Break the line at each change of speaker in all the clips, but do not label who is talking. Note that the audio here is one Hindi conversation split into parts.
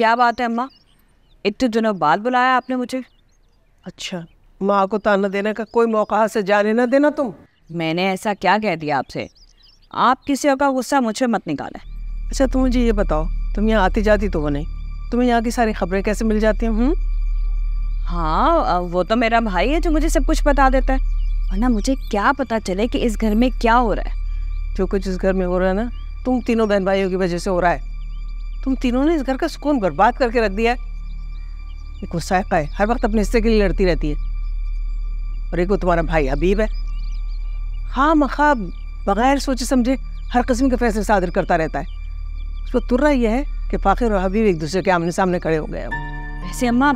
क्या बात है अम्मा, इतने दिनों बाद बुलाया आपने मुझे?
अच्छा, माँ को ताना देने का कोई मौका हाथ से जाने ना देना तुम।
मैंने ऐसा क्या कह दिया आपसे? आप किसी और का गुस्सा मुझे मत निकालें।
अच्छा तुम मुझे ये बताओ, तुम यहाँ आती जाती तो हो नहीं, तुम्हें यहाँ की सारी खबरें कैसे मिल जाती हैं?
हाँ, वो तो मेरा भाई है जो मुझे सब कुछ बता देता है, वरना मुझे क्या पता चले कि इस घर में क्या हो रहा है।
जो कुछ इस घर में हो रहा है ना, तुम तीनों बहन भाइयों की वजह से हो रहा है। तुम तीनों ने इस घर का सुकून बर्बाद करके रख दिया है। एक वो सायका है, हर वक्त अपने हिस्से के लिए लड़ती रहती है, और एक वो तुम्हारा भाई हबीब है, हाँ मखा बगैर सोचे समझे हर किस्म के फैसले सादर करता रहता है। उस पर तुर्रा यह है कि फाखिर और हबीब एक दूसरे के आमने सामने खड़े हो गए।
वैसे अम्मा,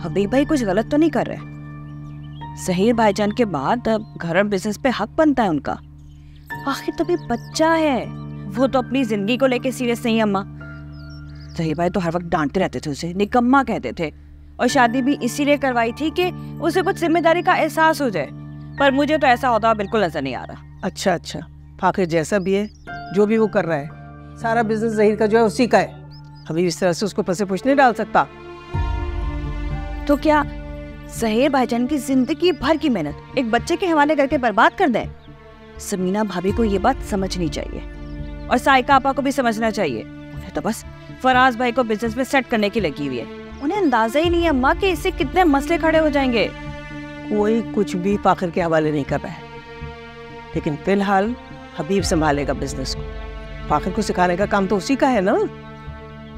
हबीब भाई कुछ गलत तो नहीं कर रहे? ज़हीर भाईजान के बाद अब घर और बिजनेस पे हक बनता है उनका। आखिर तो भी बच्चा है, वो तो अपनी जिंदगी को लेके सीरियस नहीं है अम्मा। ज़हीर भाई तो हर वक्त डांटते रहते थे, उसे निकम्मा कहते थे, और शादी भी इसीलिए करवाई थी कि उसे कुछ जिम्मेदारी का एहसास हो जाए, पर मुझे तो ऐसा होता बिल्कुल नजर नहीं आ रहा।
अच्छा, फाखिर जैसा भी है, जो भी वो कर रहा है, सारा बिजनेस ज़हीर का जो है उसी का है। हबीब इस तरह से उसको पसे पूछ नहीं डाल सकता।
तो क्या ज़हीर भाईजान की जिंदगी भर की मेहनत एक बच्चे के हवाले करके बर्बाद कर दें? समीना भाभी को ये बात समझनी चाहिए, और साइका आपा को भी समझना चाहिए। उन्हें तो बस फराज भाई को बिजनेस में सेट करने की लगी हुई है। उन्हें अंदाजा ही नहीं है अम्मा कि इससे कितने मसले खड़े हो जाएंगे।
कोई कुछ भी फाखिर के हवाले नहीं कर रहा है, लेकिन फिलहाल हबीब संभालेगा बिजनेस को। फाखिर को सिखाने का काम तो उसी का है ना।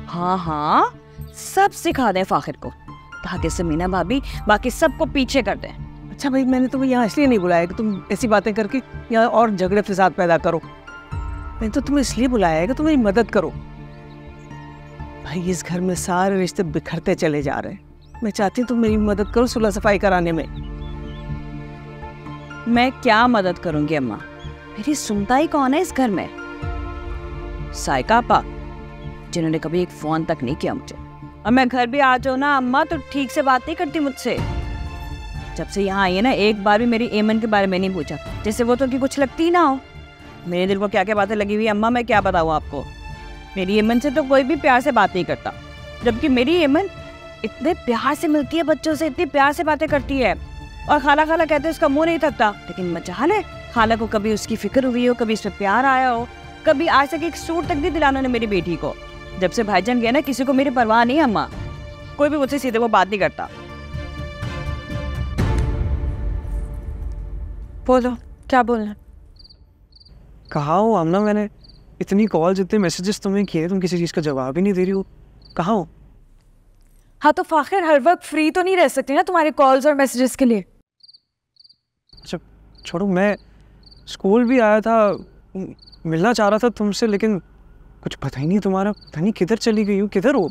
हाँ, सब सिखा दें फाखिर को, ताकि समीना भाभी बाकी सबको पीछे कर दें।
अच्छा भाई, मैंने तुम्हें यहाँ इसलिए नहीं बुलाया कि तुम ऐसी बातें करके यहाँ और झगड़े फसाद पैदा करो। मैंने तो तुम्हें इसलिए बुलाया है कि तुम मेरी मदद करो। भाई इस घर में सारे रिश्ते बिखरते चले जा रहे हैं। मैं चाहती हूँ तुम मेरी मदद करो सुलह सफाई कराने में।
मैं क्या मदद करूंगी अम्मा? मेरी सुनता ही कौन है इस घर में? साइका आपा, जिन्होंने कभी एक फोन तक नहीं किया मुझे, और मैं घर भी आ जाऊँ ना अम्मा तो ठीक से बात नहीं करती मुझसे। जब से यहाँ आई है ना, एक बार भी मेरी एमन के बारे में नहीं पूछा, जैसे वो तो कि कुछ लगती ना हो। मेरे दिल को क्या क्या बातें लगी हुई अम्मा, मैं क्या बताऊँ आपको। मेरी एमन से तो कोई भी प्यार से बात नहीं करता, जबकि मेरी एमन इतने प्यार से मिलती है बच्चों से, इतनी प्यार से बातें करती है, और खाला खाला कहते उसका मुंह नहीं थकता। लेकिन मजाल है, खाला को कभी उसकी फिक्र हुई हो, कभी इस पर प्यार आया हो, कभी आज तक एक सूट तक नहीं दिलाना ने मेरी बेटी को। जब से भाईजान गया ना, किसी को मेरी परवाह नहीं अम्मा, कोई भी मुझसे सीधे वो बात नहीं करता।
बोलो, क्या बोलना?
कहाँ हो आमना? मैंने इतनी कॉल्स, इतने मैसेजेस तुम्हें किए, तुम किसी चीज़ का जवाब ही नहीं दे रही हो। कहाँ हो?
हाँ तो फाखिर, हर वक्त फ्री तो नहीं रह सकती ना तुम्हारे कॉल्स और मैसेजेस के लिए।
अच्छा छोड़ो, मैं स्कूल भी आया था, मिलना चाह रहा था तुमसे, लेकिन कुछ पता ही नहीं तुम्हारा। पता नहीं किधर चली गई हो, किधर हो?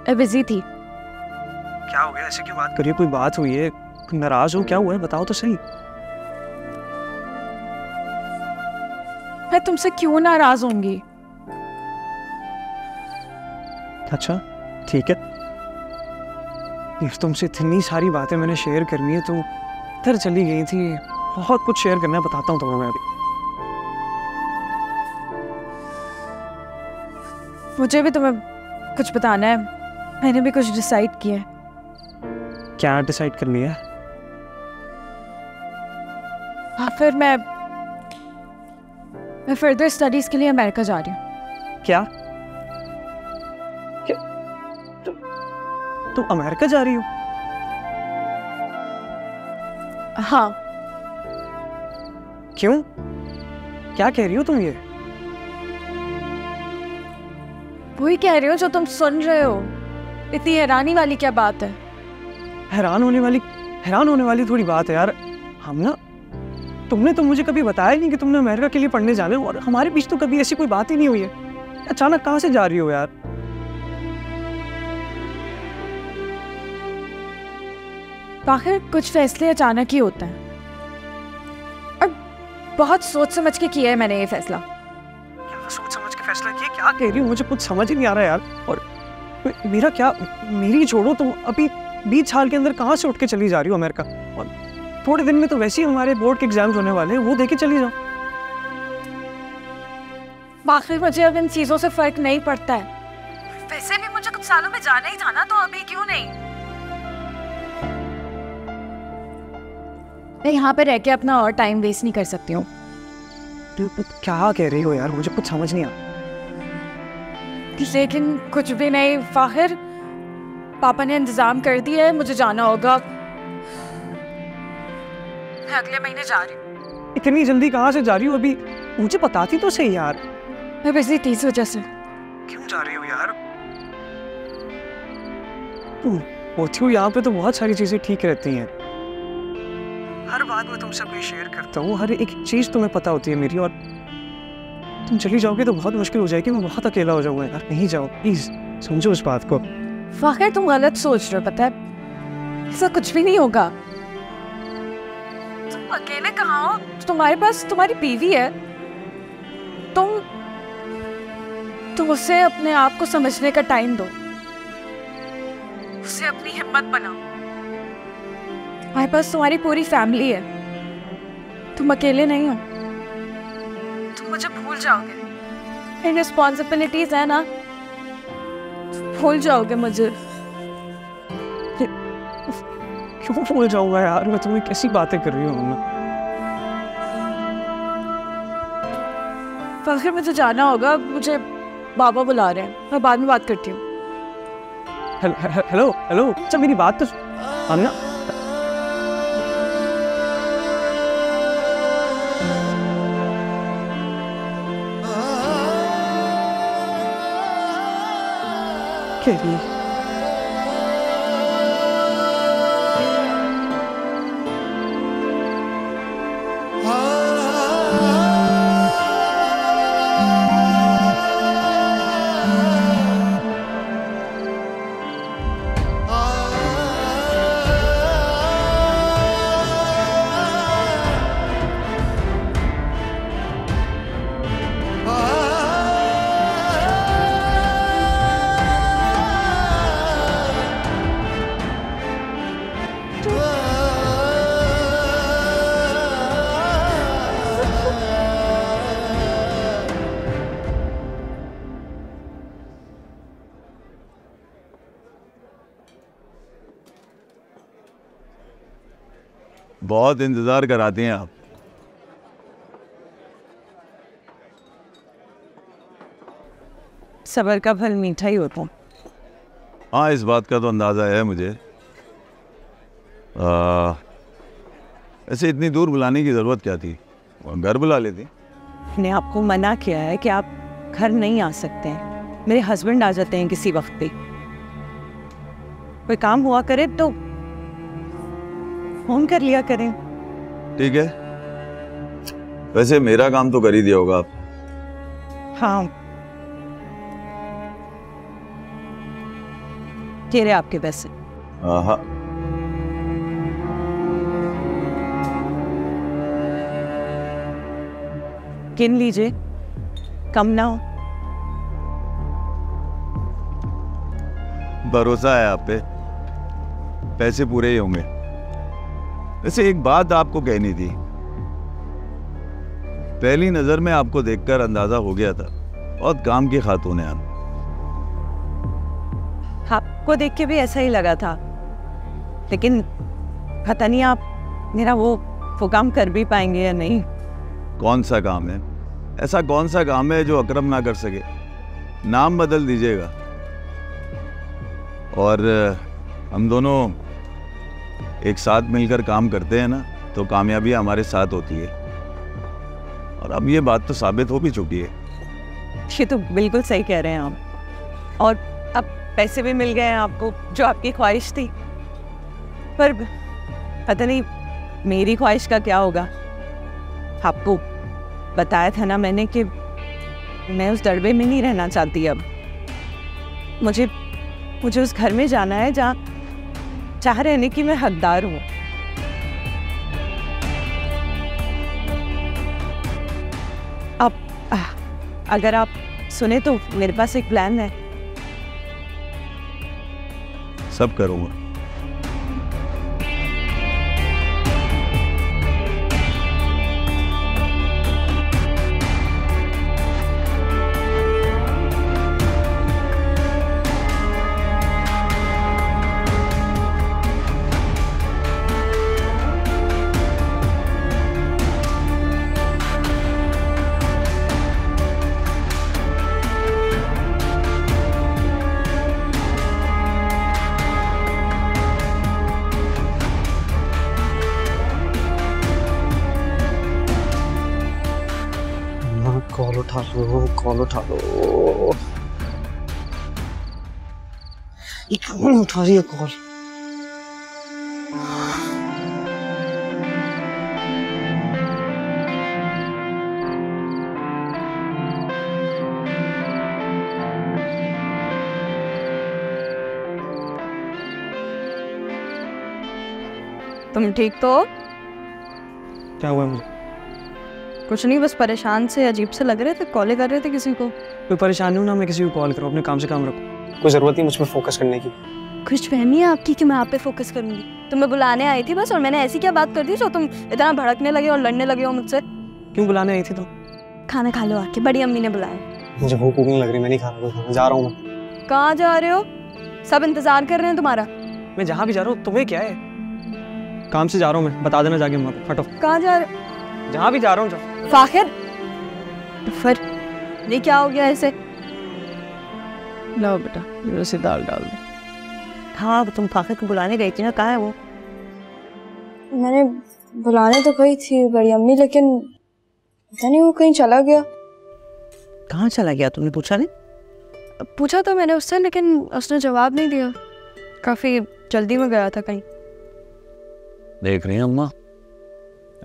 बिजी थी।
क्या हो गया? ऐसे क्यों बात करिए? कोई बात हुई है? नाराज हो? क्या हुआ है? बताओ तो सही।
मैं तुमसे क्यों नाराज होंगी?
अच्छा ठीक है, तुमसे इतनी सारी बातें मैंने शेयर करनी है, तुम इधर चली गई थी। बहुत कुछ शेयर करना है, बताता हूँ तुम्हें मैं अभी।
मुझे भी तुम्हें कुछ बताना है, मैंने भी कुछ डिसाइड किया है।
क्या डिसाइड कर लिया?
फिर मैं फर्दर स्टडीज के लिए अमेरिका जा रही हूँ।
क्या? तुम अमेरिका जा रही हो?
हाँ।
क्यों? क्या कह रही हो तुम? ये
वही कह रही हो जो तुम सुन रहे हो। इतनी हैरानी वाली क्या बात है?
हैरान होने वाली थोड़ी बात है यार। हम ना, तुमने तो मुझे कभी बताया नहीं कि तुमने अमेरिका के लिए पढ़ने जाना है, और हमारे बीच तो कभी ऐसी कोई बात ही नहीं हुई है। अचानक कहाँ से जा रही हो यार?
आखिर कुछ फैसले अचानक ही होते हैं, और बहुत सोच समझ के किया है मैंने ये फैसला।
क्या सोच समझ के फैसला किया? क्या कह रही हो? मुझे कुछ समझ ही नहीं आ रहा यार। और मेरा क्या, मेरी छोड़ो, तुम अभी 20 साल के अंदर कहाँ से उठ के चली जा रही हो अमेरिका? और थोड़े दिन में तो वैसे ही हमारे बोर्ड के एग्जाम्स होने वाले हैं, वो देके चली जाओ।
आखिर मुझे अब इन चीज़ों से फर्क नहीं पड़ता है। सालों में जाना ही था ना, तो अभी क्यों नहीं? मैं यहाँ पे रह के अपना और टाइम वेस्ट नहीं कर सकती हूँ।
क्या कह रही हो यार, मुझे कुछ समझ नहीं आ।
लेकिन कुछ भी नहीं फाहिर, पापा ने इंतजाम कर दिया है, मुझे जाना होगा। मैं अगले महीने जा रही हूँ।
इतनी जल्दी कहाँ से जा रही हो? अभी मुझे बताती तो सही यार।
मैं बिजी थी इस वजह से।
क्यों जा रही हो यार? होती हूँ यहाँ पे तो बहुत सारी चीजें ठीक रहती हैं। हर बात में तुमसे कोई शेयर करता हूँ, हर एक चीज तुम्हें पता होती है मेरी, और तुम चली जाओगे तो बहुत मुश्किल हो जाएगी, मैं बहुत अकेला हो जाऊंगा यार। नहीं जाओ प्लीज, समझो उस बात को।
फाखिर तुम गलत सोच रहे हो, पता है ऐसा कुछ भी नहीं होगा। तुम अकेले कहाँ हो? तुम्हारे पास तुम्हारी बीवी है। तुम उसे अपने आप को समझने का टाइम दो, उसे अपनी हिम्मत बनाओ। तुम्हारे पास तुम्हारी पूरी फैमिली है, तुम अकेले नहीं हो। तुम मुझे भूल जाओगे, इन रिस्पॉन्सिबिलिटीज है ना, भूल जाओगे मुझे।
क्यों भूल जाऊंगा यार मैं? तुम्हें कैसी बातें कर रही हूँ?
फाखिर मुझे जाना होगा, मुझे बाबा बुला रहे हैं, मैं बाद में बात करती हूँ।
हेलो हेलो, अच्छा मेरी बात तो आना। केरी,
बहुत इंतजार कराते हैं आप।
सबर का फल मीठा ही होता है।
हाँ, इस बात का तो अंदाज़ा है मुझे। ऐसे इतनी दूर बुलाने की ज़रूरत क्या थी? घर बुला लेती।
मैंने आपको मना किया है कि आप घर नहीं आ सकते हैं। मेरे हस्बैंड आ जाते हैं किसी वक्त पे। कोई काम हुआ करे तो फोन कर लिया करें।
ठीक है, वैसे मेरा काम तो कर ही दिया होगा आप।
हाँ, तेरे आपके पैसे।
हाँ,
गिन लीजिए, कम ना हो।
भरोसा है आप पे, पैसे पूरे ही होंगे। वैसे एक बात आपको कहनी थी। पहली नजर में आपको देखकर अंदाजा हो गया था, बहुत काम की खातून है आप।
आपको देख के भी ऐसा ही लगा था, लेकिन पता नहीं आप मेरा वो काम कर भी पाएंगे या नहीं।
कौन सा काम है? ऐसा कौन सा काम है जो अकरम ना कर सके? नाम बदल दीजिएगा और हम दोनों एक साथ मिलकर काम करते हैं ना, तो कामयाबी हमारे साथ होती है। और अब ये बात तो साबित हो भी चुकी है।
ये तो बिल्कुल सही कह रहे हैं आप। और अब पैसे भी मिल गए हैं आपको, जो आपकी ख्वाहिश थी। पर पता नहीं मेरी ख्वाहिश का क्या होगा। आपको बताया था ना मैंने कि मैं उस दड़बे में नहीं रहना चाहती। अब मुझे उस घर में जाना है जहाँ रहने की मैं हकदार हूँ। अब अगर आप सुने तो मेरे पास एक प्लान है।
सब करूँगा।
उठा लो, कॉल उठा लो। कौन उठा रही है कॉल?
तुम ठीक तो हो?
क्या हुआ मुझे?
कुछ नहीं, बस परेशान से अजीब से लग रहे थे, कॉल कर रहे थे किसी को।
कोई परेशानी हो ना, मैं किसी को कॉल करो, अपने काम से काम रखो। कोई जरूरत नहीं मुझ पर फोकस करने की।
खुशफहमी है आपकी कि मैं आप पे फोकस करूंगी। तुम्हें बुलाने आई थी बस, और मैंने ऐसी क्या बात कर दी जो तुम इतना भड़कने लगे और लड़ने लगे हो मुझसे?
क्यों बुलाने आई थी तुम?
खाना खा लो आके, बड़ी अम्मी ने बुलाया।
मुझे भूख नहीं लग रही, मैं नहीं खा रहा खाना, जा रहा हूँ मैं।
कहाँ जा रहे हो? सब इंतजार कर रहे हैं तुम्हारा।
मैं जहाँ भी जा रहा हूँ तुम्हें क्या है? काम से जा रहा हूँ मैं, बता देना जाके वहाँ पे। फटो।
कहाँ जा रहे?
जहाँ भी जा रहा हूँ जाओ।
फाखिर, फिर ये क्या हो गया ऐसे?
लाओ बेटा, मेरे से दाल डाल दो।
हाँ, तुम फाखिर को बुलाने गई थी ना, कहाँ है वो?
मैंने बुलाने तो गई थी बड़ी अम्मी, लेकिन पता नहीं वो कहीं चला गया।
कहाँ चला गया, तुमने पूछा नहीं?
पूछा तो मैंने उससे, लेकिन उसने जवाब नहीं दिया। काफी जल्दी में गया था कहीं।
देख रही हैं अम्मा,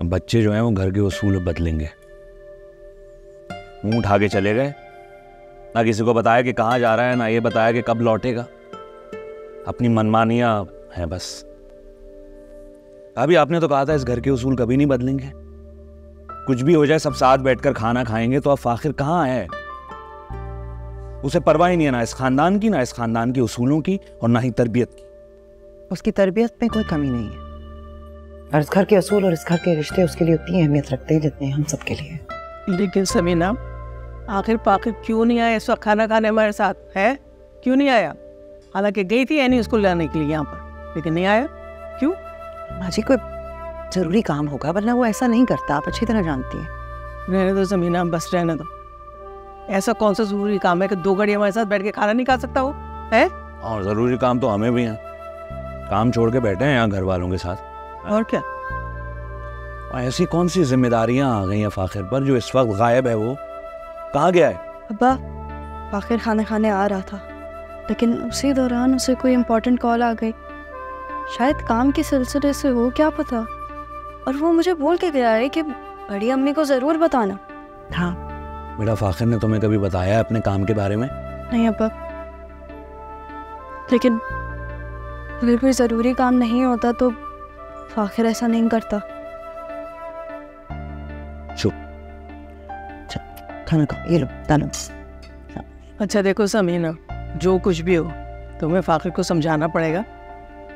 बच्चे जो हैं वो घर के उसूल बदलेंगे। मुंह उठा के चले गए, ना किसी को बताया कि कहाँ जा रहा है, ना ये बताया कि कब लौटेगा। अपनी मनमानियां हैं बस। अभी आपने तो कहा था इस घर के उसूल कभी नहीं बदलेंगे, कुछ भी हो जाए सब साथ बैठकर खाना खाएंगे। तो अब फाखिर कहाँ है? उसे परवाह ही नहीं है ना इस खानदान की, ना इस खानदान के उसूलों की, और ना ही तरबियत की।
उसकी तरबियत में कोई कमी नहीं है, और इस घर के असूल और इस घर के रिश्ते उसके लिए उतनी अहमियत रखते हैं जितनी हम सबके लिए।
लेकिन समीना, आखिर पाखिर क्यों नहीं आया इस वक्त खाना खाने हमारे साथ? है क्यों नहीं आया? हालांकि गई थी यानी उसको लाने के लिए यहाँ पर, लेकिन नहीं आया। क्यों?
माजी कोई जरूरी काम होगा, वरना वो ऐसा नहीं करता, आप अच्छी तरह जानती हैं।
रहने दो समीना, बस रहने दो। ऐसा कौन सा जरूरी काम है कि 2 घड़ी हमारे साथ बैठ के खाना नहीं खा सकता वो? है?
और जरूरी काम तो हमें भी है, काम छोड़ के बैठे हैं यहाँ घर वालों के साथ।
और क्या?
ऐसी कौन सी जिम्मेदारियां आ गई हैं फाखिर पर जो इस वक्त गायब है? वो कहाँ गया है?
अब्बा, फाखिर खाना खाने आ रहा था, लेकिन उसी दौरान उसे कोई इम्पोर्टेंट कॉल आ गई। शायद काम के सिलसिले से हो, क्या पता। और वो मुझे बोल के गया है कि बड़ी अम्मी को जरूर बताना।
हाँ
बेटा, फाखिर ने तुम्हें कभी बताया है अपने काम के बारे में?
नहीं अब्बा, लेकिन अगर कोई ज़रूरी काम नहीं होता तो फाखिर ऐसा नहीं करता।
खाना खाओ, ये लो डालो।
अच्छा देखो समीना, जो कुछ भी हो तुम्हें फाखिर को समझाना पड़ेगा।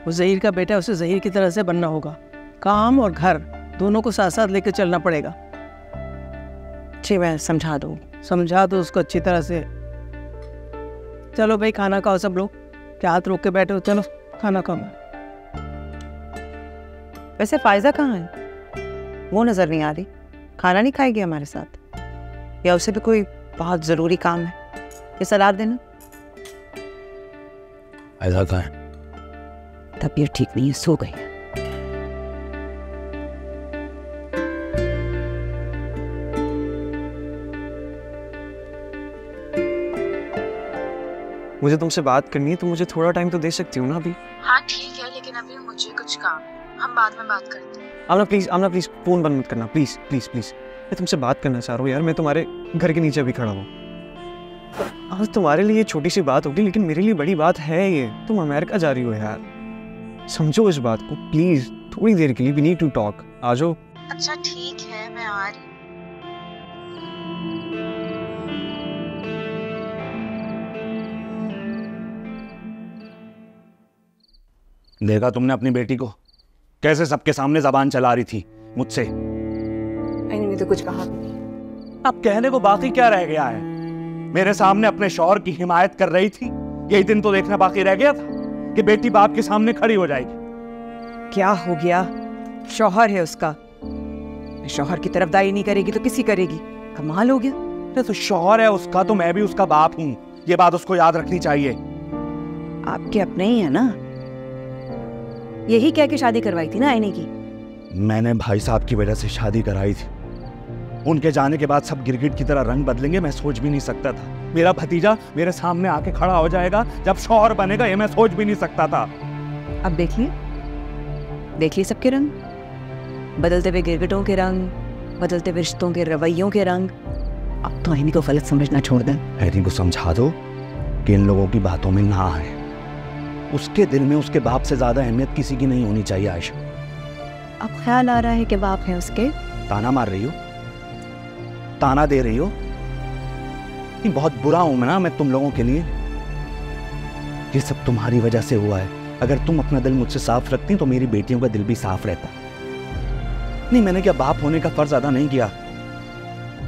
वो ज़हीर का बेटा, उसे ज़हीर की तरह से बनना होगा। काम और घर दोनों को साथ साथ लेकर चलना पड़ेगा।
जी मैं समझा दूँ।
समझा दो उसको अच्छी तरह से। चलो भाई खाना खाओ सब लोग, क्या हाथ रोक के बैठे हो? चलो खाना खाओ।
वैसे फायजा कहाँ है? वो नजर नहीं आ रही। खाना नहीं खाएगी हमारे साथ, या उसे भी कोई बहुत जरूरी काम है? ये सलाह देना।
ऐसा कहाँ है?
तबीयत ठीक नहीं है, सो गई है।
मुझे तुमसे बात करनी है, तो मुझे थोड़ा टाइम तो दे सकती हो ना अभी?
हाँ ठीक है, लेकिन अभी मुझे कुछ काम है, हम बाद में बात करते हैं।
आमना प्लीज फोन बंद मत करना, प्लीज प्लीज प्लीज। मैं तुमसे बात करना चाह रहा हूँ यार, मैं तुम्हारे घर के नीचे अभी खड़ा हूँ। आज तुम्हारे लिए छोटी सी बात होगी, लेकिन मेरे लिए बड़ी बात है ये। तुम अमेरिका जा रही हो यार, समझो इस बात को प्लीज। थोड़ी देर के लिए वी नीड टू टॉक। आ जाओ।
अच्छा ठीक है, मैं आ रही हूँ।
देखा तुमने अपनी बेटी को कैसे सबके सामने जबान चला रही थी मुझसे?
मैंने तो कुछ कहा भी नहीं।
अब कहने को बाकी क्या रह गया है? मेरे सामने अपने शौहर की हिमायत कर रही थी, यही दिन तो देखना बाकी रह गया था कि बेटी बाप के सामने खड़ी हो जाएगी।
क्या हो गया? शौहर है उसका, शौहर की तरफदारी नहीं करेगी तो किसी करेगी? कमाल हो गया।
अरे तो शौहर है उसका, तो मैं भी उसका बाप हूं, ये बात उसको याद रखनी चाहिए।
आपके अपने ही है ना, यही कह के शादी करवाई थी ना आईने की?
मैंने भाई साहब की वजह से शादी कराई थी,
उनके जाने के बाद सब गिरगिट की तरह रंग बदलेंगे, मैं सोच भी नहीं सकता था। मेरा भतीजा मेरे सामने आके खड़ा हो जाएगा जब शौहर बनेगा, ये मैं सोच भी नहीं सकता था।
अब देख लिए सबके रंग, बदलते हुए गिरगिटों के रंग, बदलते हुए रिश्तों के रवैयों के रंग। अब तो इन्हीं को गलत समझना छोड़ दें।
हैरी को समझा दो कि इन लोगों की बातों में ना आए। उसके दिल में उसके बाप से ज्यादा अहमियत किसी की नहीं होनी चाहिए। आयशा,
अब ख्याल आ रहा है कि बाप है उसके।
ताना मार रही हो, ताना दे रही हो। ये बहुत बुरा हूं मैं ना, मैं तुम लोगों के लिए। ये सब तुम्हारी वजह से हुआ है। अगर तुम अपना दिल मुझसे साफ रखती तो मेरी बेटियों का दिल भी साफ रहता। नहीं, मैंने क्या बाप होने का फर्ज अदा नहीं किया?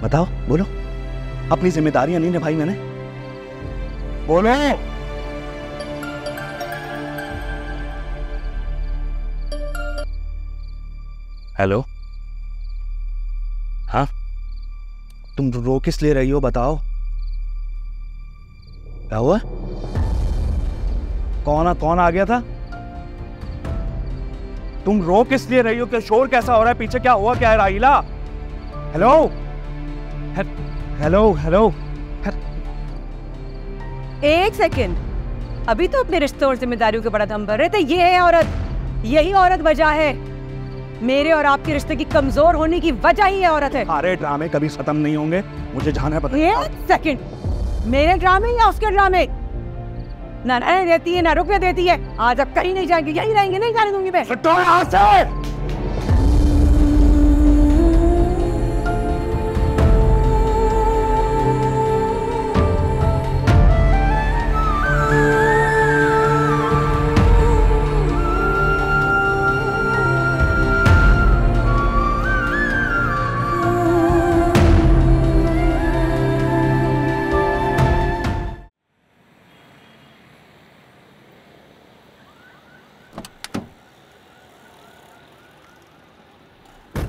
बताओ, बोलो। अपनी जिम्मेदारियां नहीं निभाई मैंने? बोलो।
हेलो, हाँ,
तुम रो किस लिए रही हो? बताओ, क्या हुआ? कौन आ गया था? तुम रो किस लिए रही हो? क्या शोर कैसा हो रहा है पीछे? क्या हुआ? क्या है राहिला? Hello hello hello.
एक सेकंड, अभी तो अपने रिश्तों और जिम्मेदारियों के बड़ा दम भर रहे थे। ये है औरत, यही औरत वजह है मेरे और आपके रिश्ते की कमजोर होने की वजह ही है औरत है।
सारे ड्रामे कभी खत्म नहीं होंगे, मुझे जाना पता।
एक सेकंड, मेरे ड्रामे या उसके ड्रामे? ना देती है ना रुपया देती है। आज अब कहीं नहीं जाएंगे, यहीं रहेंगे, नहीं जाने दूंगी मैं।
यहाँ से।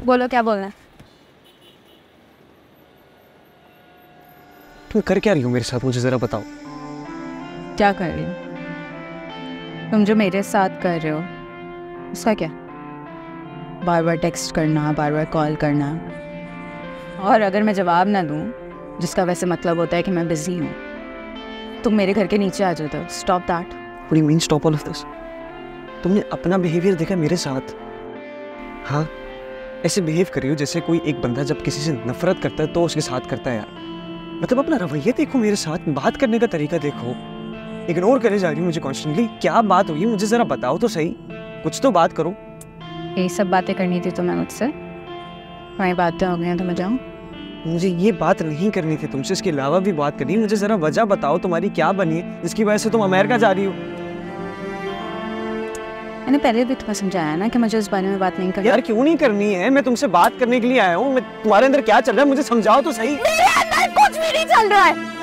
बोलो, क्या बोलना है?
तुम कर क्या रही हो मेरे साथ, मुझे जरा बताओ।
क्या कर रही हो तुम? जो मेरे साथ कर रहे हो उसका क्या? बार बार टेक्स्ट करना, बार बार कॉल करना, और अगर मैं जवाब ना दूँ, जिसका वैसे मतलब होता है कि मैं बिजी हूँ, तुम मेरे घर के नीचे आ जाते हो। Stop that.
What do you mean stop all of this? तुमने अपना बिहेवियर देखा मेरे साथ? हाँ, ऐसे बिहेव कर रही हो जैसे कोई एक बंदा जब किसी से नफरत करता है तो उसके साथ करता है यार। मतलब अपना रवैया देखो, मेरे साथ बात करने का तरीका देखो। इग्नोर करे जा रही हो मुझे कॉन्स्टेंटली। क्या बात हुई मुझे जरा बताओ तो सही, कुछ तो बात करो।
यही सब बातें करनी थी तुम्हें मुझसे? वही बातें हो गई हैं तो मैं जाऊँ?
मुझे ये बात नहीं करनी थी तुमसे, इसके अलावा भी बात करनी है। मुझे जरा वजह बताओ तुम्हारी क्या बनी है जिसकी वजह से तुम अमेरिका जा रही हो?
मैंने पहले भी तुम्हें समझाया ना कि मुझे इस बारे में बात नहीं करनी।
यार क्यों नहीं करनी है? मैं तुमसे बात करने के लिए आया हूँ। मैं तुम्हारे अंदर क्या चल रहा है मुझे समझाओ तो सही।
मेरे अंदर कुछ भी नहीं चल रहा है।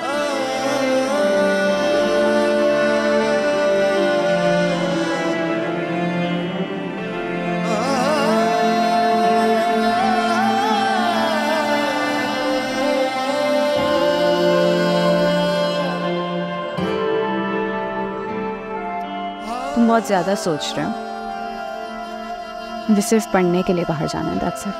तुम बहुत ज्यादा सोच रहे हो। मुझे सिर्फ पढ़ने के लिए बाहर जाना है, दैट्स इट।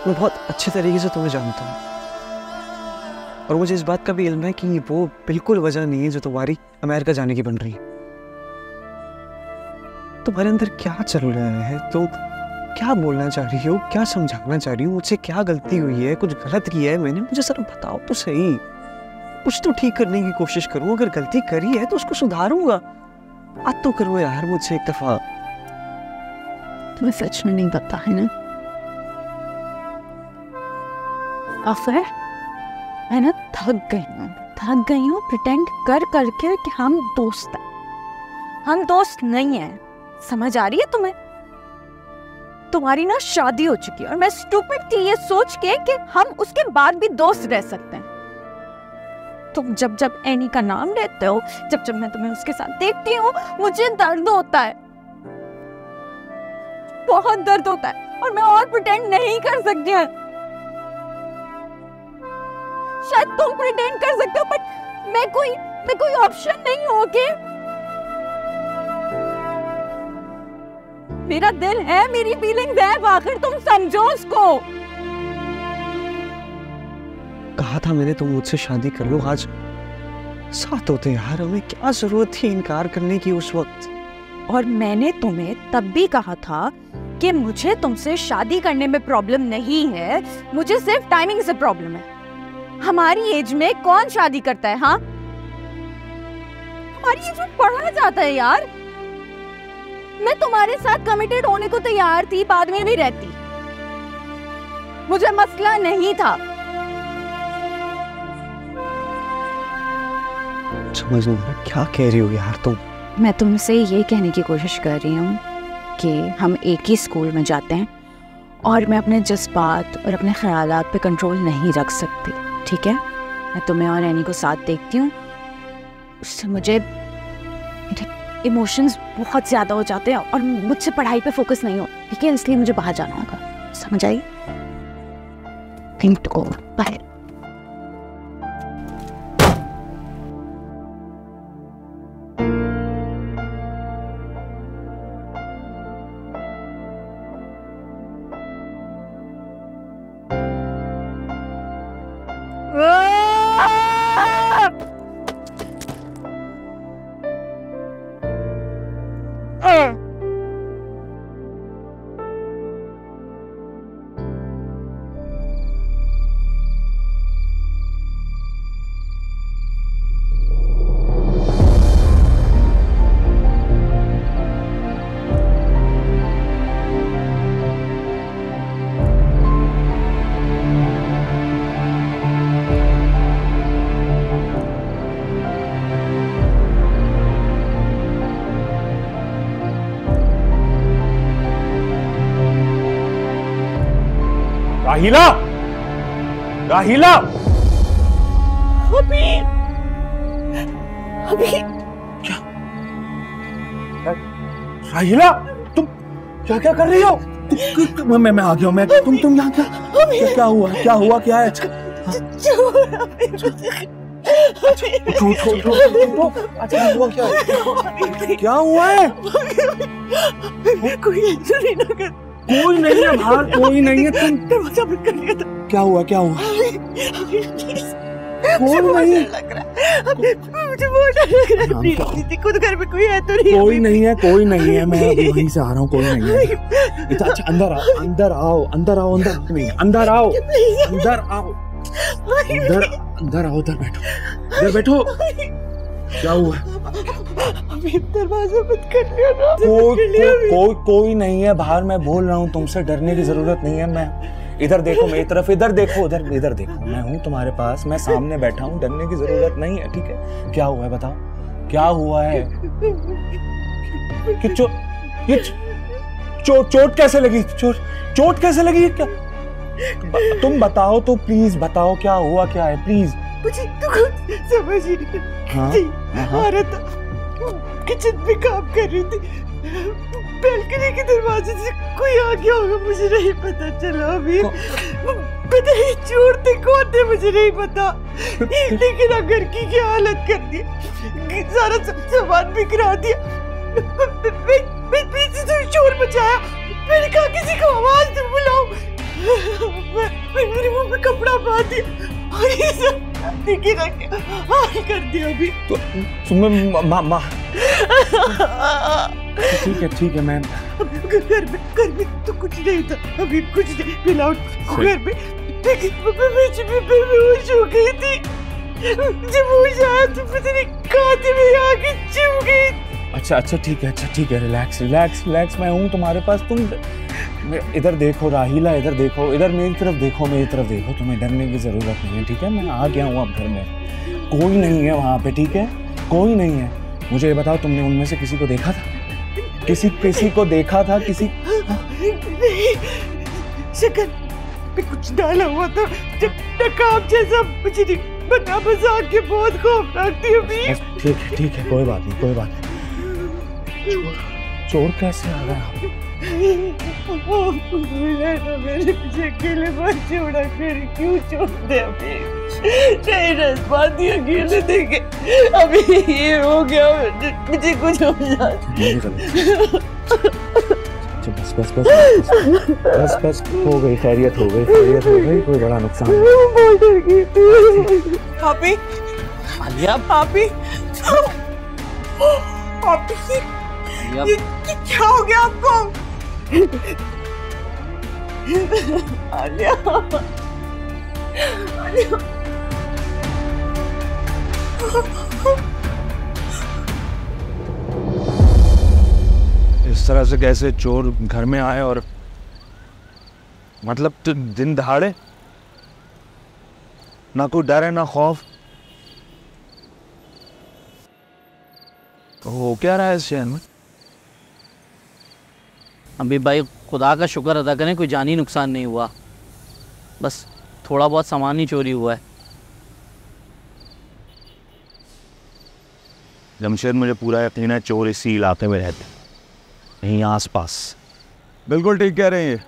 मैं बहुत अच्छे तरीके से तुम्हें जानता हूँ और मुझे इस बात का भी इल्म है कि वो बिल्कुल वजह नहीं है जो तुम्हारी अमेरिका जाने की बन रही है। तुम्हारे अंदर क्या चल रहा है? तो क्या बोलना चाह रही हो? क्या समझाना चाह रही हो? मुझसे क्या गलती हुई है? कुछ गलत किया है मैंने? मुझे जरा बताओ तो सही। कुछ तो ठीक करने की कोशिश करूँ। अगर गलती करी है तो उसको सुधारूंगा। आज तो करो यार मुझसे एक दफा।
तुम्हें सच में नहीं पता है ना? आखिर मैं ना थक गई हूँ प्रिटेंड कर करके कि हम दोस्त हैं। हम दोस्त नहीं हैं। समझ आ रही है तुम्हें? तुम्हारी ना शादी हो चुकी है और मैं स्टूपिड थी ये सोच के कि हम उसके बाद भी दोस्त रह सकते हैं। तुम जब जब एनी का नाम लेते हो, जब जब मैं तुम्हें उसके साथ देखती हूँ, मुझे दर्द होता है, बहुत दर्द होता है और मैं और प्रिटेंड नहीं कर सकती हूँ। शायद तुम प्रिटेंड कर सकते हो बट मैं कोई ऑप्शन नहीं हूँ। ओके मेरा दिल है, मेरी फीलिंग्स है, आखिर तुम समझो उसको।
कहा था मैंने तुम मुझसे शादी कर लो, आज साथ होते यार, हमें क्या जरूरत थी इनकार करने की उस वक्त।
और मैंने तुम्हें तब भी कहा था कि मुझे तुमसे शादी करने में प्रॉब्लम नहीं है, मुझे सिर्फ टाइमिंग से प्रॉब्लम है। हमारी एज में कौन शादी करता है? हाँ, हमारी एज में पढ़ा जाता है यार। मैं तुम्हारे साथ कमिटेड होने को तैयार थी, बाद में भी रहती, मुझे मसला नहीं था।
समझ नहीं आ रहा क्या कह रही हो यार तुम।
मैं तुमसे ये कहने की कोशिश कर रही हूँ कि हम एक ही स्कूल में जाते हैं और मैं अपने जज्बात और अपने ख्यालात पे कंट्रोल नहीं रख सकती, ठीक है? मैं तुम्हें और एनी को साथ देखती हूँ, उससे मुझे मेरे इमोशंस बहुत ज़्यादा हो जाते हैं और मुझसे पढ़ाई पे फोकस नहीं हो, ठीक है? इसलिए मुझे बाहर जाना होगा, समझ आई? थिंक टू गो बाहर।
राहिला, राहिला,
अभी
क्या? राहिला, तुम क्या क्या कर रही हो? मैं आ गया, मैं तुम यहाँ क्या हुआ? क्या हुआ? क्या है? अच्छा हुआ क्या? क्या हुआ है?
कोई नहीं लगा,
कोई नहीं है बाहर, कोई नहीं है। तुम
दरवाजा बंद कर लिया था।
क्या हुआ? क्या हुआ? कोई नहीं
लग रहा है, मुझे बहुत डर लग रहा है। खुद घर में कोई है तो नहीं?
कोई नहीं है, कोई नहीं है, मैं अभी वहीं से आ रहा हूँ, कोई नहीं है। अच्छा अंदर आओ, अंदर आओ, अंदर आओ, अंदर नहीं, अंदर आओ, अंदर आओ, अंदर अंदर आओ, उधर बैठो, इधर बैठो। क्या हुआ?
अभी दरवाजा बंद कर लिया ना।
कोई नहीं है बाहर, मैं बोल रहा हूँ, तुमसे डरने की जरूरत नहीं है। मैं इधर देखो, मेरी तरफ, इधर देखो, इधर देखो, मैं हूँ तुम्हारे पास, मैं सामने बैठा हूँ, डरने की जरूरत नहीं है, ठीक है? क्या हुआ है बताओ, क्या हुआ है? कि चोट कैसे लगी? चोट कैसे लगी? क्या तुम बताओ तो, प्लीज बताओ, क्या हुआ, क्या है, प्लीज।
मुझे तो कुछ समझ ही नहीं आ रहा था। किचन में काम कर रही थी, बैल्कनी के दरवाजे से कोई आ गया होगा, मुझे नहीं पता चला। अभी पता नहीं चोर थे, कौन थे, मुझे नहीं पता। लेकिन घर की क्या हालत कर दी, सारा सामान बिखरा दिया। पीछे से चोर बचाया, मैंने कहा किसी को आवाज दे, बुलाओ। मेरे मुंह में कपड़ा बांध दिया और ये सब हाल कर दिया। अभी
तो तुम्हें ठीक है मैं
घर में तो कुछ नहीं था, अभी कुछ नहीं मिला घर में, लेकिन मैं बेहोश हो गई थी। जब होश आया तो पता नहीं कहाँ से मेरी आंखें चिम गई।
अच्छा ठीक है, रिलैक्स, मैं हूँ तुम्हारे पास। तुम इधर देखो राहिला, इधर देखो, इधर मेरी तरफ देखो, तुम्हें डरने की जरूरत नहीं है, ठीक है? मैं आ गया हूँ अब घर में, कोई नहीं है वहाँ पे, ठीक है? कोई नहीं है। मुझे ये बताओ, तुमने उनमें से किसी को देखा था? किसी को देखा था? किसी
नहीं, शक्ल पे कुछ डाला हुआ था, जब नकाब जैसा, मुझे नहीं पता, बस आके बहुत खौफनाक थी। अभी
ठीक है, कोई बात नहीं। चोर कैसे आ गया?
मेरे पीछे अकेले मत छोड़ा कर, क्यों छोड़ दे? अभी नहीं रह पाती अकेले देखे, अभी ये हो गया, मुझे कुछ हो जाता।
बस बस बस बस हो गई, खैरियत हो गई, खैरियत हो गई, कोई बड़ा नुकसान नहीं।
भाभी,
आलिया,
भाभी, भाभी, ये क्या हो गया आपको? आलिया, आलिया,
इस तरह से कैसे चोर घर में आए? और मतलब तो दिन दहाड़े, ना कोई डर है ना खौफ। हो क्या रहा है इस शहर में?
अभी भाई खुदा का शुक्र अदा करें, कोई जानी नुकसान नहीं हुआ, बस थोड़ा बहुत सामान ही चोरी हुआ है।
जमशेद, मुझे पूरा यकीन है चोर इसी इलाके में रहते, यहीं आसपास।
बिल्कुल ठीक कह रहे हैं, ये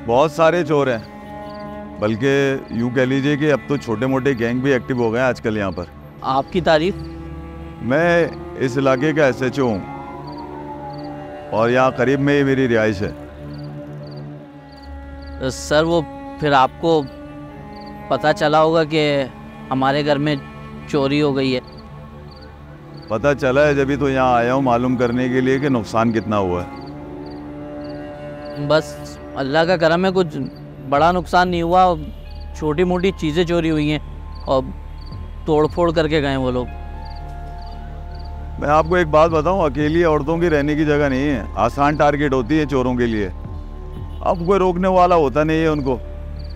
बहुत सारे चोर हैं, बल्कि यूँ कह लीजिए कि अब तो छोटे मोटे गैंग भी एक्टिव हो गए हैं आजकल यहाँ पर।
आपकी तारीफ।
मैं इस इलाके का SHO हूँ और यहाँ करीब में ही मेरी रिहाइश है।
सर वो फिर आपको पता चला होगा कि हमारे घर में चोरी हो गई है।
पता चला है, जब भी तो यहाँ आया हूँ मालूम करने के लिए कि नुकसान कितना हुआ है।
बस अल्लाह का करम है, कुछ बड़ा नुकसान नहीं हुआ, छोटी मोटी चीज़ें चोरी हुई हैं और तोड़ फोड़ करके गए वो लोग।
मैं आपको एक बात बताऊं, अकेली औरतों की रहने की जगह नहीं है, आसान टारगेट होती है चोरों के लिए। अब कोई रोकने वाला होता नहीं है उनको,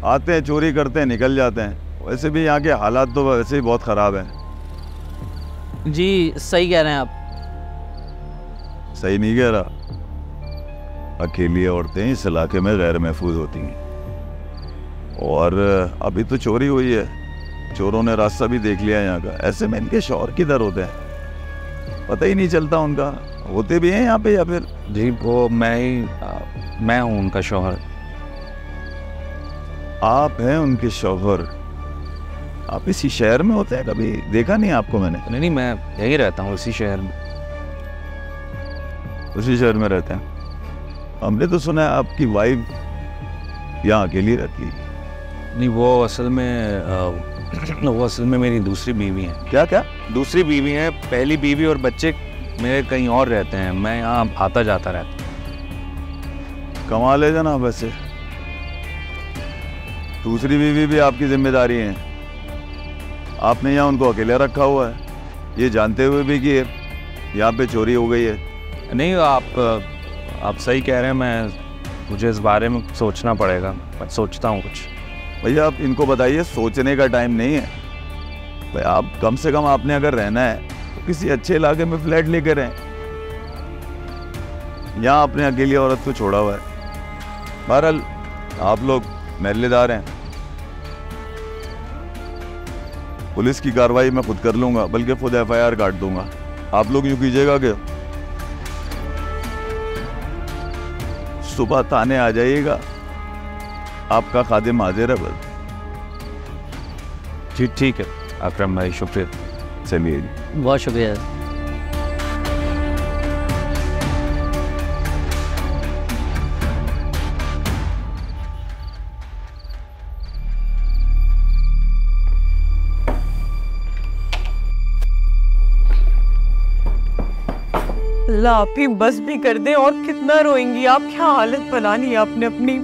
आते हैं चोरी करते हैं निकल जाते हैं। वैसे भी यहाँ के हालात तो वैसे ही बहुत ख़राब हैं।
जी सही कह रहे हैं आप।
सही नहीं कह रहा, अकेली औरतें इस इलाके में गैर महफूज होती हैं। और अभी तो चोरी हुई है, चोरों ने रास्ता भी देख लिया यहाँ का। ऐसे में इनके शौहर किधर होते हैं पता ही नहीं चलता उनका, होते भी हैं यहाँ पे या फिर?
जी वो मैं हूँ उनका शौहर।
आप हैं उनके शौहर? आप इसी शहर में होते हैं? कभी देखा नहीं आपको मैंने।
नहीं, मैं यहीं रहता हूँ, इसी शहर में।
उसी शहर में रहते हैं? हमने तो सुना है आपकी वाइफ यहाँ अकेली रहती है।
नहीं, वो असल में मेरी दूसरी बीवी है।
क्या क्या?
दूसरी बीवी है, पहली बीवी और बच्चे मेरे कहीं और रहते हैं, मैं यहाँ आता जाता रहता हूँ।
कमाल है जनाब, वैसे दूसरी बीवी भी आपकी जिम्मेदारी है, आपने यहाँ उनको अकेले रखा हुआ है, ये जानते हुए भी कि यहाँ पे चोरी हो गई है।
नहीं, आप सही कह रहे हैं, मुझे इस बारे में सोचना पड़ेगा, मैं सोचता हूँ कुछ।
भैया आप इनको बताइए, सोचने का टाइम नहीं है भाई। आप कम से कम आपने अगर रहना है तो किसी अच्छे इलाके में फ्लैट लेकर रहें, यहाँ आपने अकेली औरत को छोड़ा हुआ है। बहरहाल आप लोग महल्लेदार हैं, पुलिस की कार्रवाई मैं खुद कर लूंगा, बल्कि खुद FIR काट दूंगा। आप लोग यूँ कीजिएगा कि सुबह थाने आ जाइएगा, आपका खादिम हाजिर है बस।
ठीक है अकरम भाई, शुक्रिया।
चलिए,
बहुत शुक्रिया।
अल्लाह आप ही बस भी कर दे, और कितना रोएंगी आप? क्या हालत बना ली आपने अपनी।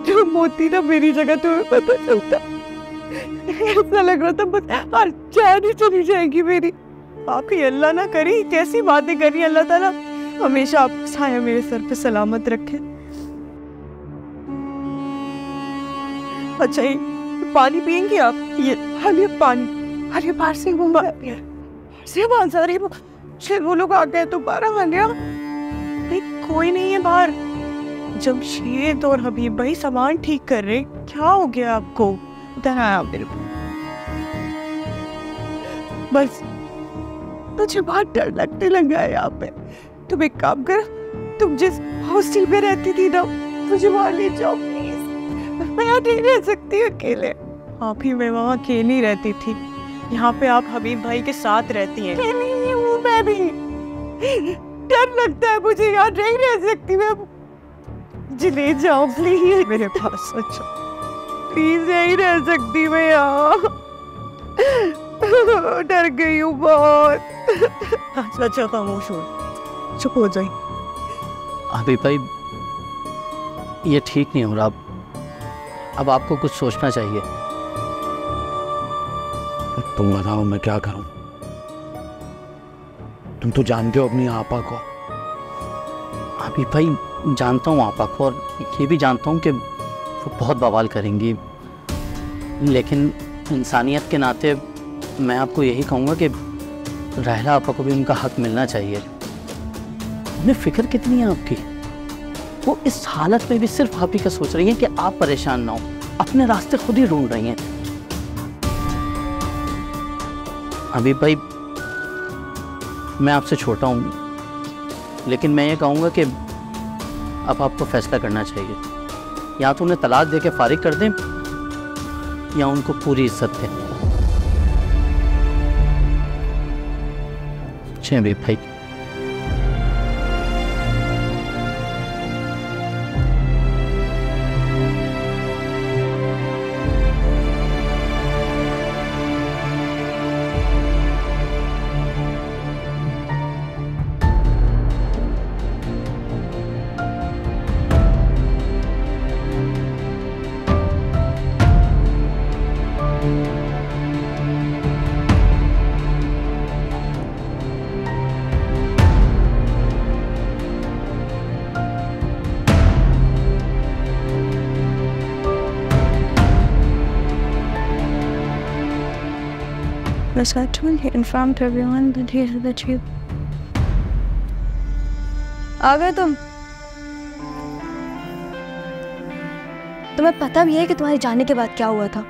जो मोती ना मेरी जगह तुम्हें पता चलता, ऐसा लग रहा था बस हर जान ही चली जाएगी मेरी। आप ही अल्लाह ना करी, कैसी बातें करी। अल्लाह ताला हमेशा आपका साया मेरे सर पे सलामत रखे। अच्छा ये पानी पियेंगी आप? ये हालिए पानी। अरे बाहर से वो लोग आ गए तो बाहर आ गया। नहीं कोई नहीं है बाहर। जमशेद और हबीब भाई सामान ठीक कर रहे, क्या हो गया आपको? इधर आया मेरे को। बस मुझे बहुत डर लगने लगा है यहाँ पे। तुम एक काम कर, तुम जिस हॉस्टल में रहती थी ना, मुझे वहाँ ले जाओ प्लीज। मैं यहाँ नहीं रह सकती अकेले। आप ही मैं वहाँ अकेली रहती थी, यहाँ पे आप हबीब भाई के साथ रहती हैं। नहीं हूँ मैं भी, डर लगता है मुझे, यहाँ नहीं रह सकती मैं। मुझे ले जाओ प्लीज मेरे पास। अच्छा प्लीज, नहीं रह सकती मैं यहाँ, डर गई हूँ बहुत। अच्छा खामोश हो, चुप हो जाए।
हबीब भाई ये ठीक नहीं हो रहा, अब आपको कुछ सोचना चाहिए।
तुम बताओ मैं क्या करूं? तुम तो जानते हो अपनी आपा को।
हबीब भाई जानता हूँ आपा को, और ये भी जानता हूँ कि वो बहुत बवाल करेंगी, लेकिन इंसानियत के नाते मैं आपको यही कहूँगा कि रहला आपा को भी उनका हक मिलना चाहिए। उन्हें फिक्र कितनी है आपकी, वो इस हालत में भी सिर्फ आप ही का सोच रही हैं कि आप परेशान ना हो, अपने रास्ते खुद ही ढूंढ रही हैं। हबीब भाई मैं आपसे छोटा हूँ, लेकिन मैं ये कहूँगा कि अब आपको फैसला करना चाहिए, या तो उन्हें तलाक दे के फारिग कर दें या उनको पूरी इज्जत दें। जी हबीब भाई।
Was I told you, informed everyone that you. आ गए तुम? तुम्हें पता भी है कि तुम्हारे जाने के बाद क्या हुआ था?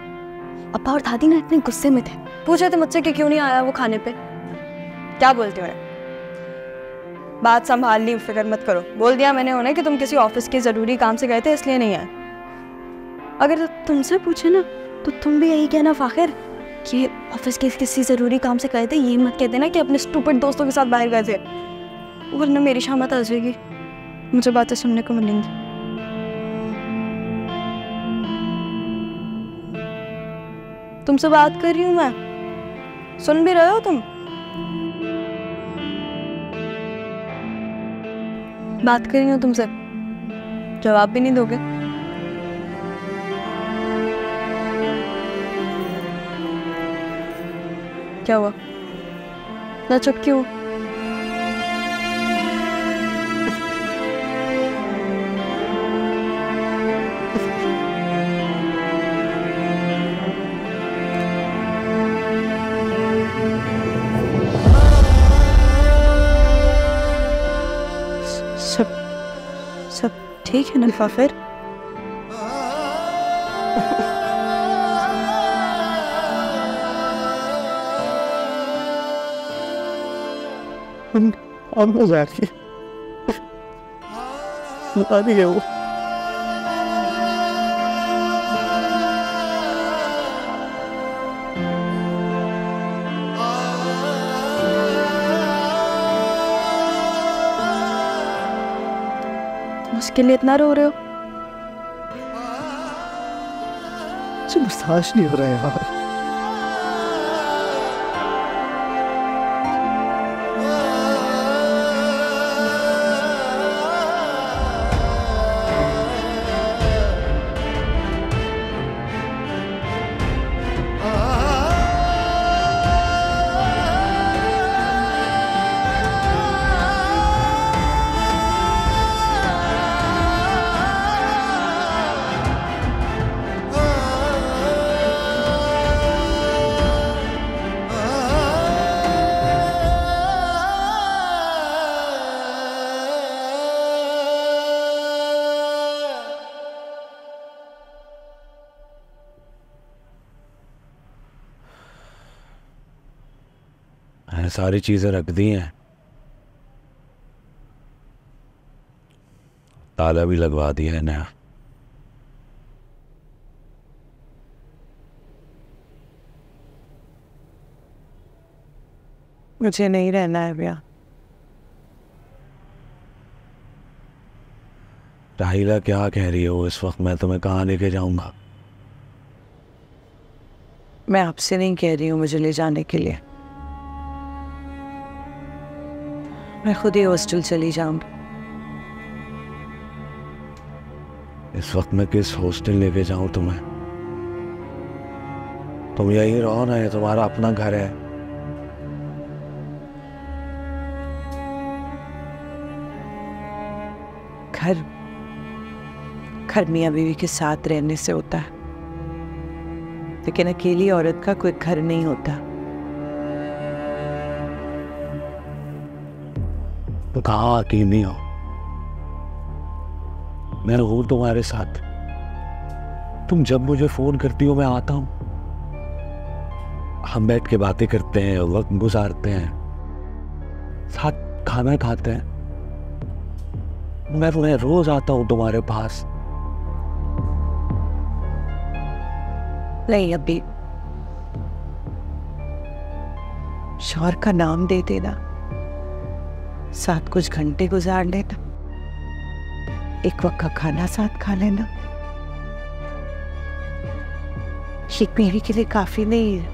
अब्बा और दादी ना इतने गुस्से में थे, पूछे थे मुझसे कि क्यों नहीं आया वो खाने पे। क्या बोलते हो? बात संभाल ली, फिक्र मत करो। बोल दिया मैंने उन्हें कि तुम किसी ऑफिस के जरूरी काम से गए थे इसलिए नहीं आए। अगर तुमसे पूछे ना तो तुम भी यही कहना फाखिर कि ऑफिस के किसी ज़रूरी काम से गए थे, ये मत कह देना कि अपने स्टूपिड दोस्तों के साथ बाहर गए थे, वरना मेरी शामत आ जाएगी, मुझे बातें सुनने को मिलेंगी। तुमसे बात कर रही हूँ मैं, सुन भी रहे हो तुम? बात कर रही हूँ तुमसे, जवाब भी नहीं दोगे? क्या हुआ? ना चुप क्यों? सब ठीक है ना फिर?
हम जाके बता दिए वो।
उसके लिए इतना रो रहे हो?
मुझे बर्दाश्त नहीं हो रहा है यार।
मैंने सारी चीजें रख दी हैं, ताला भी लगवा दिया है नया।
मुझे नहीं रहना है भैया।
राहिला क्या कह रही हो इस वक्त? मैं तुम्हें कहाँ लेके जाऊंगा?
मैं आपसे नहीं कह रही हूँ मुझे ले जाने के लिए, मैं खुद ही हॉस्टल चली जाऊंगी।
इस वक्त मैं किस हॉस्टल लेके जाऊं तुम्हें? तुम यही रहो ना, ये तुम्हारा अपना घर है।
घर घर मियाँ बीवी के साथ रहने से होता है, लेकिन अकेली औरत का कोई घर नहीं होता।
तो कहाँ अकेली हो? मैं हूं तुम्हारे साथ। तुम जब मुझे फोन करती हो मैं आता हूं, हम बैठ के बातें करते हैं, वक्त गुजारते हैं, साथ खाना खाते हैं। मैं रोज आता हूं तुम्हारे पास।
नहीं, अभी शौहर का नाम दे देना, साथ कुछ घंटे गुजार लेना, एक वक्त का खाना साथ खा लेना, ये मेरे के लिए काफी नहीं है।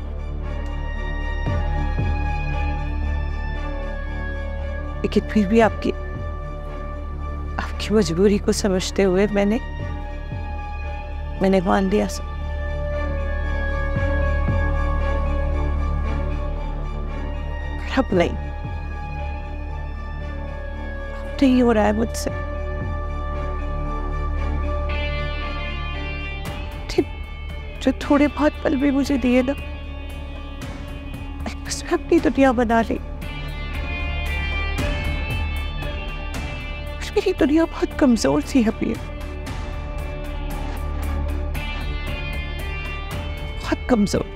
लेकिन फिर भी आपकी मजबूरी को समझते हुए मैंने मान लिया। अब नहीं हो रहा है मुझसे। जो थोड़े बहुत पल भी मुझे दिए ना, उसमें अपनी दुनिया बना ली। मेरी दुनिया बहुत कमजोर थी अभी, बहुत कमजोर।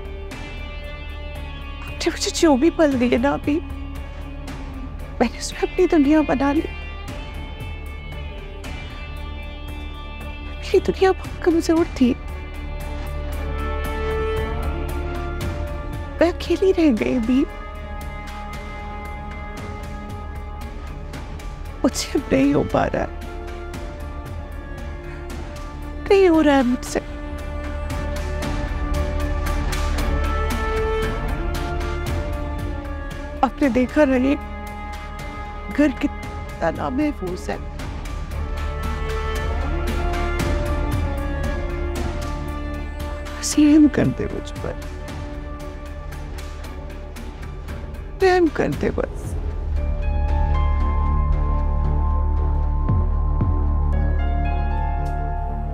आपने मुझे जो भी पल दिए ना अभी, मैंने उसमें अपनी दुनिया बना ली। मेरी दुनिया बहुत कमजोर थी, मैं अकेली रह गई अभी। मुझसे अब नहीं हो पा रहा है, नहीं हो रहा है मुझसे। आपने देखा नहीं घर कितना महफूज है। प्रेम करते मुझ पर, प्रेम करते बस।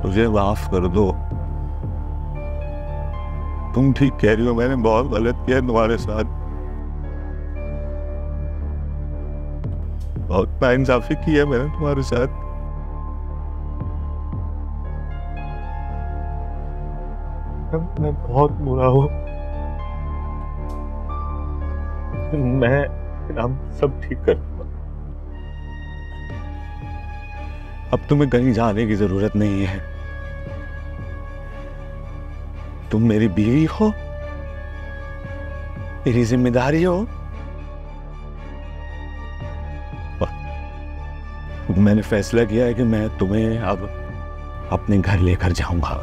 मुझे माफ कर दो। तुम ठीक कह रही हो, मैंने बहुत गलत किया तुम्हारे साथ, बहुत नाइंसाफी की है मैंने तुम्हारे साथ। मैं बहुत बुरा हूँ, हम सब ठीक कर दूंगा।
अब तुम्हें कहीं जाने की जरूरत नहीं है। तुम मेरी बीवी हो, मेरी जिम्मेदारी हो। मैंने फैसला किया है कि मैं तुम्हें अब अपने घर लेकर जाऊंगा।